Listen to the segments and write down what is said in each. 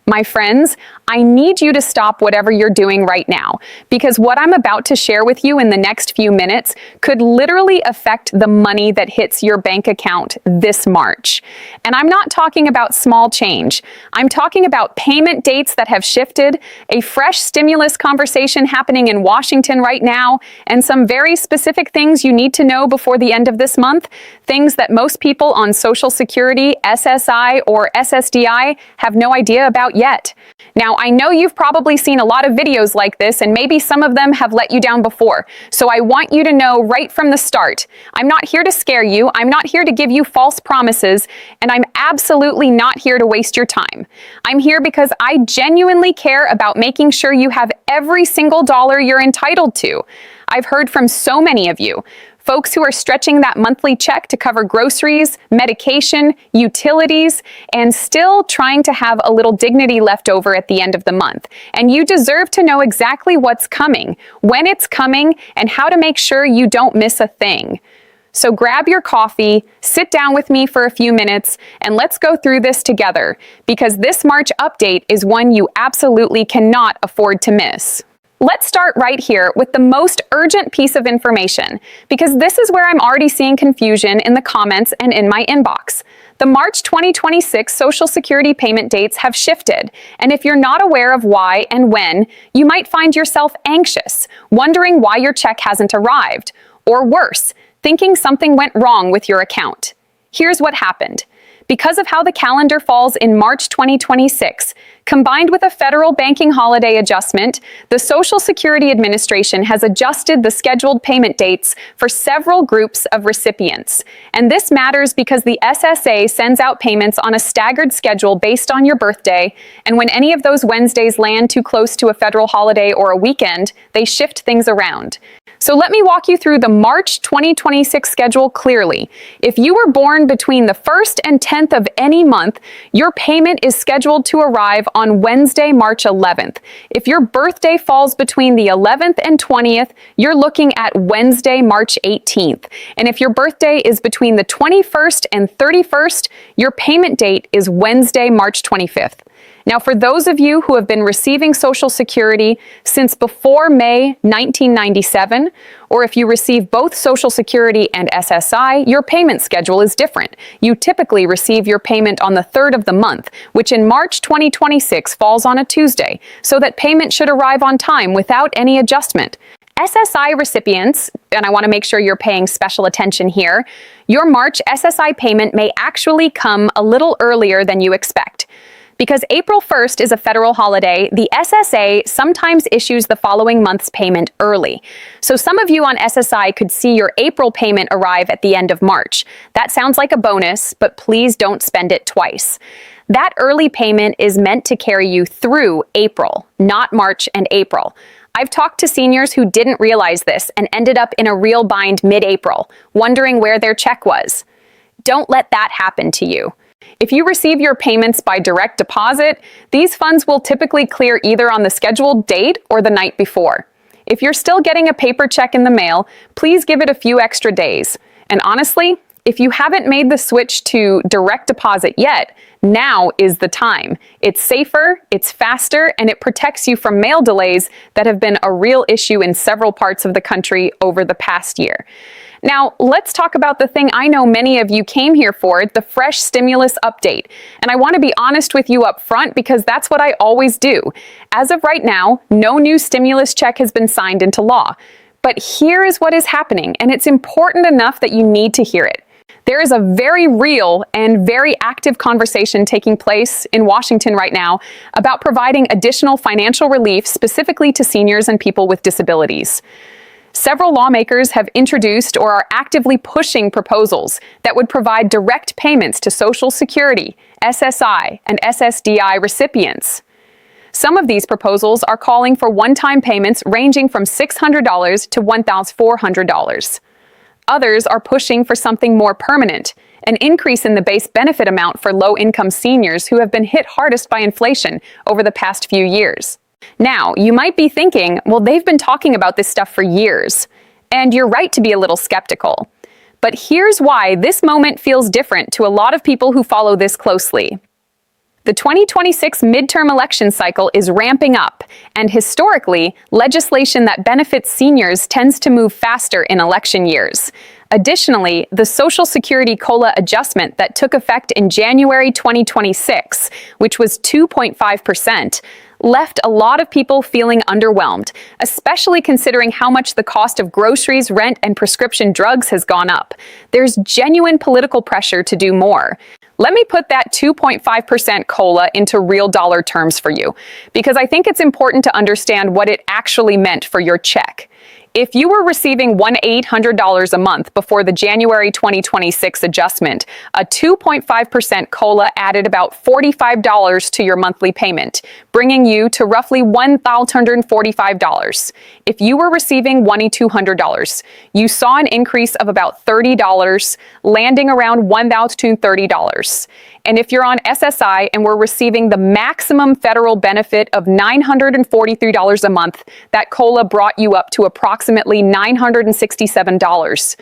My friends, I need you to stop whatever you're doing right now, because what I'm about to share with you in the next few minutes could literally affect the money that hits your bank account this March. And I'm not talking about small change. I'm talking about payment dates that have shifted, a fresh stimulus conversation happening in Washington right now, and some very specific things you need to know before the end of this month, things that most people on Social Security, SSI, or SSDI have no idea about yet. Now, I know you've probably seen a lot of videos like this, and maybe some of them have let you down before. So I want you to know right from the start, I'm not here to scare you, I'm not here to give you false promises, and I'm absolutely not here to waste your time. I'm here because I genuinely care about making sure you have every single dollar you're entitled to. I've heard from so many of you. Folks who are stretching that monthly check to cover groceries, medication, utilities, and still trying to have a little dignity left over at the end of the month. And you deserve to know exactly what's coming, when it's coming, and how to make sure you don't miss a thing. So grab your coffee, sit down with me for a few minutes, and let's go through this together, because this March update is one you absolutely cannot afford to miss. Let's start right here with the most urgent piece of information, because this is where I'm already seeing confusion in the comments and in my inbox. The March 2026 Social Security payment dates have shifted, and if you're not aware of why and when, you might find yourself anxious, wondering why your check hasn't arrived, or worse, thinking something went wrong with your account. Here's what happened. Because of how the calendar falls in March 2026, combined with a federal banking holiday adjustment, the Social Security Administration has adjusted the scheduled payment dates for several groups of recipients. And this matters because the SSA sends out payments on a staggered schedule based on your birthday, and when any of those Wednesdays land too close to a federal holiday or a weekend, they shift things around. So let me walk you through the March 2026 schedule clearly. If you were born between the 1st and 10th of any month, your payment is scheduled to arrive on Wednesday, March 11th. If your birthday falls between the 11th and 20th, you're looking at Wednesday, March 18th. And if your birthday is between the 21st and 31st, your payment date is Wednesday, March 25th. Now, for those of you who have been receiving Social Security since before May 1997, or if you receive both Social Security and SSI, your payment schedule is different. You typically receive your payment on the 3rd of the month, which in March 2026 falls on a Tuesday, so that payment should arrive on time without any adjustment. SSI recipients, and I want to make sure you're paying special attention here, your March SSI payment may actually come a little earlier than you expect. Because April 1st is a federal holiday, the SSA sometimes issues the following month's payment early. So some of you on SSI could see your April payment arrive at the end of March. That sounds like a bonus, but please don't spend it twice. That early payment is meant to carry you through April, not March and April. I've talked to seniors who didn't realize this and ended up in a real bind mid-April, wondering where their check was. Don't let that happen to you. If you receive your payments by direct deposit, these funds will typically clear either on the scheduled date or the night before. If you're still getting a paper check in the mail, please give it a few extra days. And honestly, if you haven't made the switch to direct deposit yet, now is the time. It's safer, it's faster, and it protects you from mail delays that have been a real issue in several parts of the country over the past year. Now, let's talk about the thing I know many of you came here for, the fresh stimulus update. And I want to be honest with you up front because that's what I always do. As of right now, no new stimulus check has been signed into law. But here is what is happening, and it's important enough that you need to hear it. There is a very real and very active conversation taking place in Washington right now about providing additional financial relief specifically to seniors and people with disabilities. Several lawmakers have introduced or are actively pushing proposals that would provide direct payments to Social Security, SSI, and SSDI recipients. Some of these proposals are calling for one-time payments ranging from $600 to $1,400. Others are pushing for something more permanent, an increase in the base benefit amount for low-income seniors who have been hit hardest by inflation over the past few years. Now, you might be thinking, well, they've been talking about this stuff for years. And you're right to be a little skeptical. But here's why this moment feels different to a lot of people who follow this closely. The 2026 midterm election cycle is ramping up, and historically, legislation that benefits seniors tends to move faster in election years. Additionally, the Social Security COLA adjustment that took effect in January 2026, which was 2.5%, left a lot of people feeling underwhelmed, especially considering how much the cost of groceries, rent, and prescription drugs has gone up. There's genuine political pressure to do more. Let me put that 2.5% COLA into real dollar terms for you, because I think it's important to understand what it actually meant for your check. If you were receiving $1,800 a month before the January 2026 adjustment, a 2.5% COLA added about $45 to your monthly payment, bringing you to roughly $1,045. If you were receiving $2,200, you saw an increase of about $30, landing around $1,030. And if you're on SSI and were receiving the maximum federal benefit of $943 a month, that COLA brought you up to approximately $967.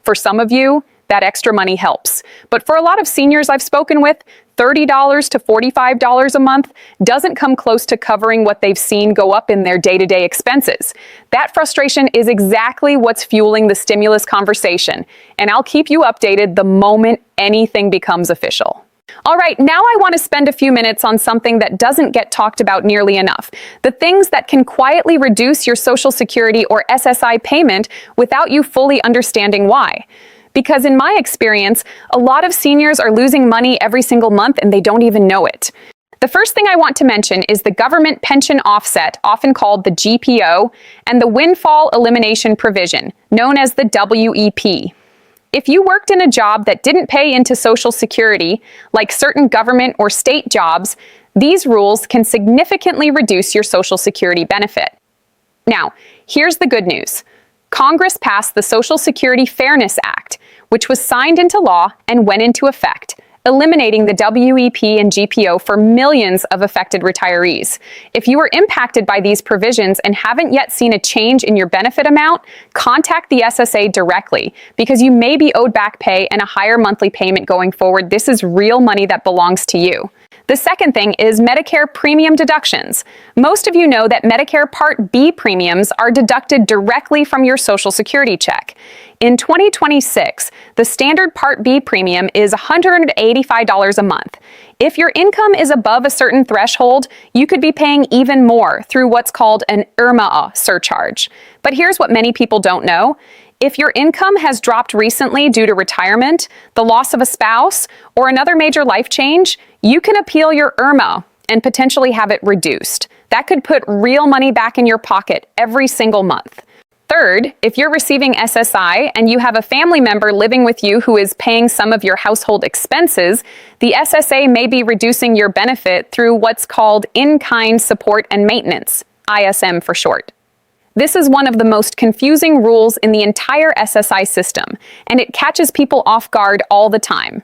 For some of you, that extra money helps. But for a lot of seniors I've spoken with, $30 to $45 a month doesn't come close to covering what they've seen go up in their day-to-day expenses. That frustration is exactly what's fueling the stimulus conversation, and I'll keep you updated the moment anything becomes official. All right, now I want to spend a few minutes on something that doesn't get talked about nearly enough. The things that can quietly reduce your Social Security or SSI payment without you fully understanding why. Because in my experience, a lot of seniors are losing money every single month and they don't even know it. The first thing I want to mention is the government pension offset, often called the GPO, and the windfall elimination provision, known as the WEP. If you worked in a job that didn't pay into Social Security, like certain government or state jobs, these rules can significantly reduce your Social Security benefit. Now, here's the good news. Congress passed the Social Security Fairness Act, which was signed into law and went into effect, eliminating the WEP and GPO for millions of affected retirees. If you were impacted by these provisions and haven't yet seen a change in your benefit amount, contact the SSA directly, because you may be owed back pay and a higher monthly payment going forward. This is real money that belongs to you. The second thing is Medicare premium deductions. Most of you know that Medicare Part B premiums are deducted directly from your Social Security check. In 2026, the standard Part B premium is $185 a month. If your income is above a certain threshold, you could be paying even more through what's called an IRMA surcharge. But here's what many people don't know. If your income has dropped recently due to retirement, the loss of a spouse, or another major life change, you can appeal your IRMA and potentially have it reduced. That could put real money back in your pocket every single month. Third, if you're receiving SSI and you have a family member living with you who is paying some of your household expenses, the SSA may be reducing your benefit through what's called in-kind support and maintenance, ISM for short. This is one of the most confusing rules in the entire SSI system, and it catches people off guard all the time.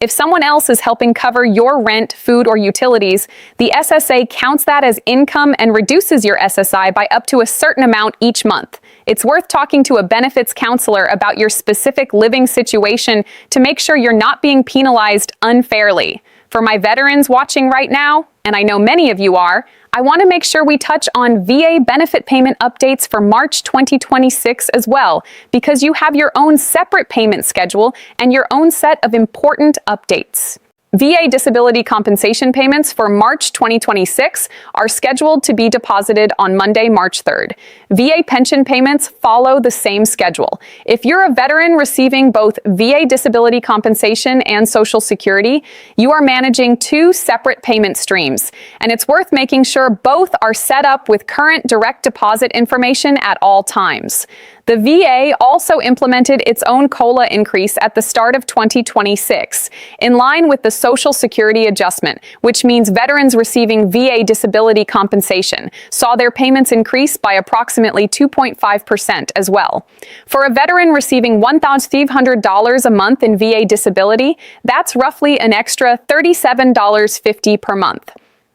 If someone else is helping cover your rent, food, or utilities, the SSA counts that as income and reduces your SSI by up to a certain amount each month. It's worth talking to a benefits counselor about your specific living situation to make sure you're not being penalized unfairly. For my veterans watching right now, and I know many of you are, I want to make sure we touch on VA benefit payment updates for March 2026 as well, because you have your own separate payment schedule and your own set of important updates. VA disability compensation payments for March 2026 are scheduled to be deposited on Monday, March 3rd. VA pension payments follow the same schedule. If you're a veteran receiving both VA disability compensation and Social Security, you are managing two separate payment streams, and it's worth making sure both are set up with current direct deposit information at all times. The VA also implemented its own COLA increase at the start of 2026, in line with the Social Security adjustment, which means veterans receiving VA disability compensation saw their payments increase by approximately 2.5% as well. For a veteran receiving $1,500 a month in VA disability, that's roughly an extra $37.50 per month.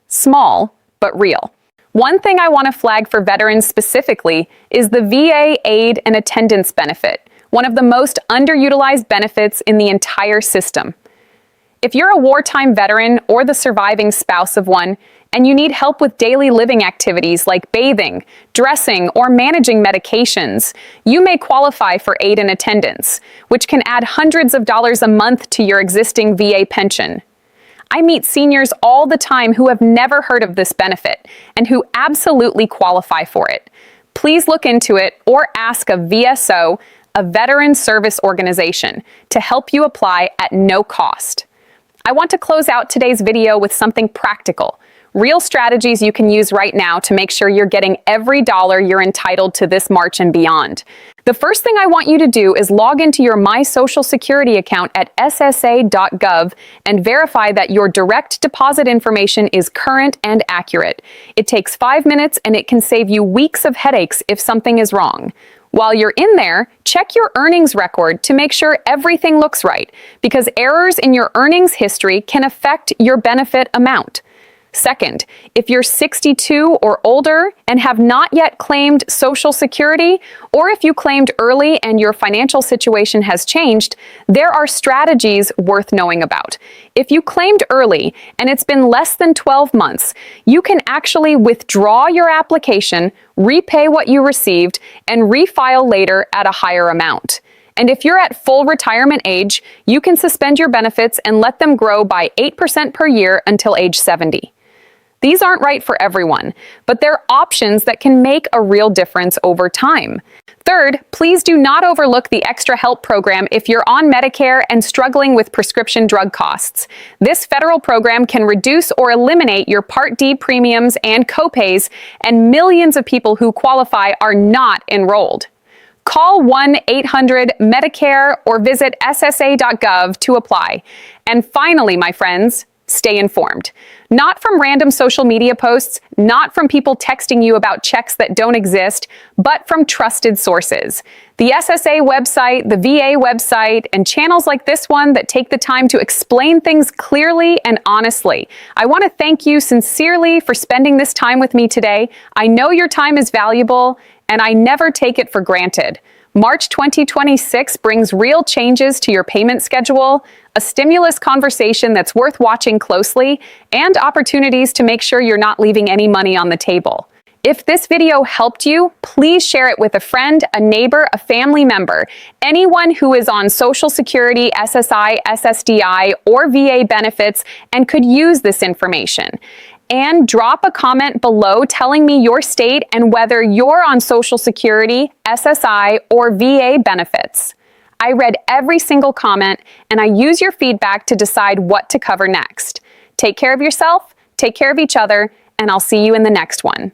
Small, but real. One thing I want to flag for veterans specifically is the VA aid and attendance benefit, one of the most underutilized benefits in the entire system. If you're a wartime veteran or the surviving spouse of one, and you need help with daily living activities like bathing, dressing, or managing medications, you may qualify for aid and attendance, which can add hundreds of dollars a month to your existing VA pension. I meet seniors all the time who have never heard of this benefit and who absolutely qualify for it. Please look into it or ask a VSO, a Veteran Service Organization, to help you apply at no cost. I want to close out today's video with something practical. Real strategies you can use right now to make sure you're getting every dollar you're entitled to this March and beyond. The first thing I want you to do is log into your My Social Security account at ssa.gov and verify that your direct deposit information is current and accurate. It takes 5 minutes and it can save you weeks of headaches if something is wrong. While you're in there, check your earnings record to make sure everything looks right, because errors in your earnings history can affect your benefit amount. Second, if you're 62 or older and have not yet claimed Social Security, or if you claimed early and your financial situation has changed, there are strategies worth knowing about. If you claimed early and it's been less than 12 months, you can actually withdraw your application, repay what you received, and refile later at a higher amount. And if you're at full retirement age, you can suspend your benefits and let them grow by 8% per year until age 70. These aren't right for everyone, but they're options that can make a real difference over time. Third, please do not overlook the Extra Help program if you're on Medicare and struggling with prescription drug costs. This federal program can reduce or eliminate your Part D premiums and copays, and millions of people who qualify are not enrolled. Call 1-800-MEDICARE or visit ssa.gov to apply. And finally, my friends, stay informed. Not from random social media posts, not from people texting you about checks that don't exist, but from trusted sources. The SSA website, the VA website, and channels like this one that take the time to explain things clearly and honestly. I want to thank you sincerely for spending this time with me today. I know your time is valuable, and I never take it for granted. March 2026 brings real changes to your payment schedule, a stimulus conversation that's worth watching closely, and opportunities to make sure you're not leaving any money on the table. If this video helped you, please share it with a friend, a neighbor, a family member, anyone who is on Social Security, SSI, SSDI, or VA benefits and could use this information. And drop a comment below telling me your state and whether you're on Social Security, SSI, or VA benefits. I read every single comment, and I use your feedback to decide what to cover next. Take care of yourself, take care of each other, and I'll see you in the next one.